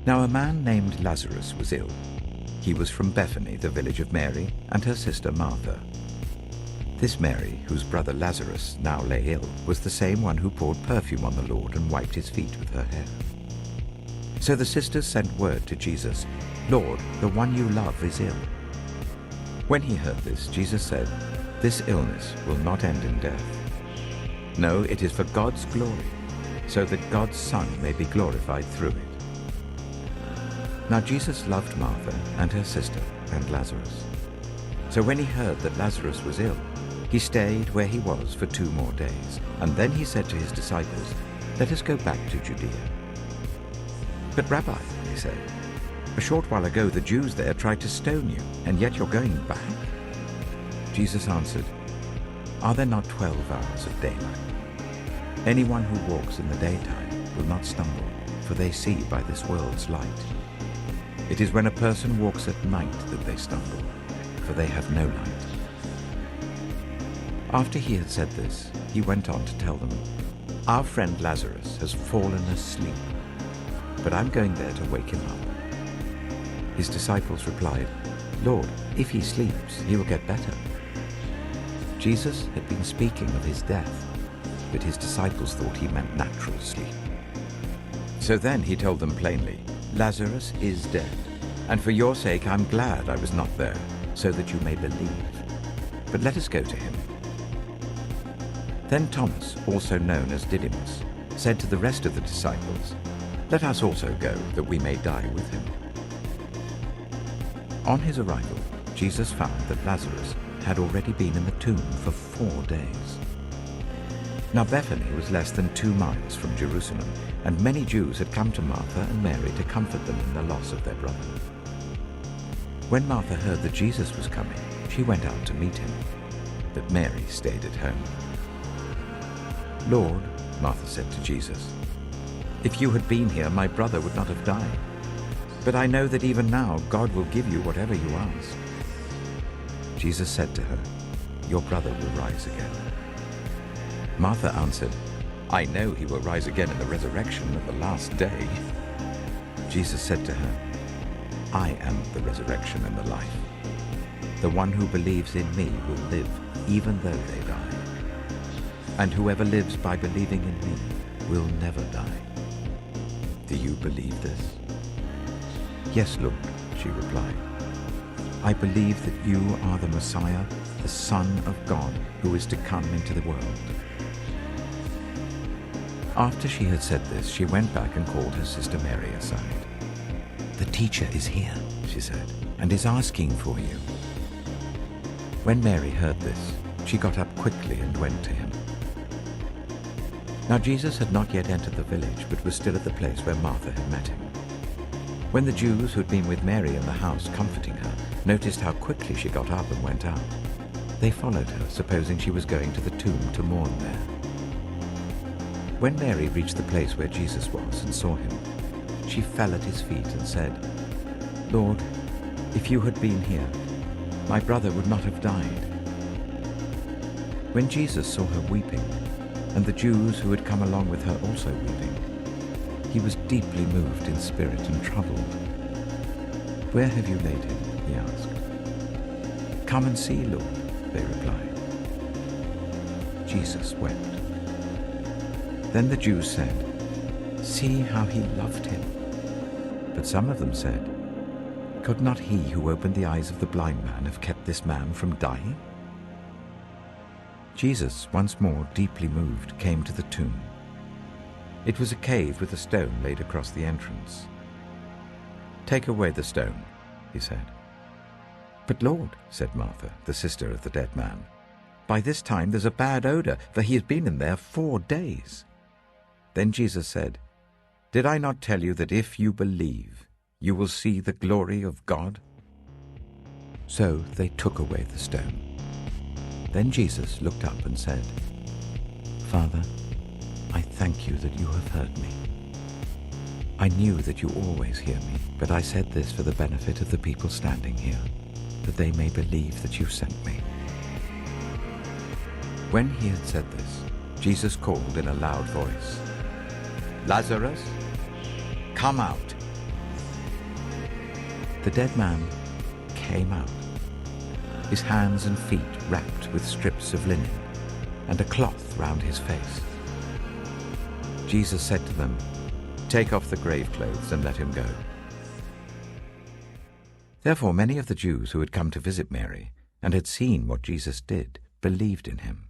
Now a man named Lazarus was ill. He was from Bethany, the village of Mary, and her sister Martha. This Mary, whose brother Lazarus now lay ill, was the same one who poured perfume on the Lord and wiped his feet with her hair. So the sisters sent word to Jesus, "Lord, the one you love is ill." When he heard this, Jesus said, "This illness will not end in death. No, it is for God's glory, so that God's Son may be glorified through it." Now Jesus loved Martha and her sister and Lazarus. So when he heard that Lazarus was ill, he stayed where he was for 2 more days. And then he said to his disciples, "Let us go back to Judea." "But Rabbi," he said, "a short while ago the Jews there tried to stone you, and yet you're going back?" Jesus answered, "Are there not 12 hours of daylight? Anyone who walks in the daytime will not stumble, for they see by this world's light. It is when a person walks at night that they stumble, for they have no light." After he had said this, he went on to tell them, "Our friend Lazarus has fallen asleep, but I'm going there to wake him up." His disciples replied, "Lord, if he sleeps, he will get better." Jesus had been speaking of his death, but his disciples thought he meant natural sleep. So then he told them plainly, "Lazarus is dead, and for your sake I'm glad I was not there, so that you may believe. But let us go to him." Then Thomas, also known as Didymus, said to the rest of the disciples, "Let us also go, that we may die with him." On his arrival, Jesus found that Lazarus had already been in the tomb for 4 days. Now Bethany was less than 2 miles from Jerusalem, and many Jews had come to Martha and Mary to comfort them in the loss of their brother. When Martha heard that Jesus was coming, she went out to meet him, but Mary stayed at home. "Lord," Martha said to Jesus, "if you had been here, my brother would not have died. But I know that even now God will give you whatever you ask." Jesus said to her, "Your brother will rise again." Martha answered, "I know he will rise again in the resurrection at the last day." Jesus said to her, "I am the resurrection and the life. The one who believes in me will live even though they die. And whoever lives by believing in me will never die. Do you believe this?" "Yes, Lord," she replied. "I believe that you are the Messiah, the Son of God, who is to come into the world." After she had said this, she went back and called her sister Mary aside. "The teacher is here," she said, "and is asking for you." When Mary heard this, she got up quickly and went to him. Now Jesus had not yet entered the village, but was still at the place where Martha had met him. When the Jews who had been with Mary in the house comforting her noticed how quickly she got up and went out, they followed her, supposing she was going to the tomb to mourn there. When Mary reached the place where Jesus was and saw him, she fell at his feet and said, "Lord, if you had been here, my brother would not have died." When Jesus saw her weeping, and the Jews who had come along with her also weeping, he was deeply moved in spirit and troubled. "Where have you laid him?" he asked. "Come and see, Lord," they replied. Jesus wept. Then the Jews said, "See how he loved him." But some of them said, "Could not he who opened the eyes of the blind man have kept this man from dying?" Jesus, once more deeply moved, came to the tomb. It was a cave with a stone laid across the entrance. "Take away the stone," he said. "But Lord," said Martha, the sister of the dead man, "by this time there's a bad odor, for he has been in there 4 days." Then Jesus said, "Did I not tell you that if you believe, you will see the glory of God?" So they took away the stone. Then Jesus looked up and said, "Father, I thank you that you have heard me. I knew that you always hear me, but I said this for the benefit of the people standing here, that they may believe that you sent me." When he had said this, Jesus called in a loud voice, "Lazarus, come out." the dead man came out, his hands and feet wrapped with strips of linen, and a cloth round his face. Jesus said to them, "Take off the grave clothes and let him go." Therefore many of the Jews who had come to visit Mary and had seen what Jesus did believed in him.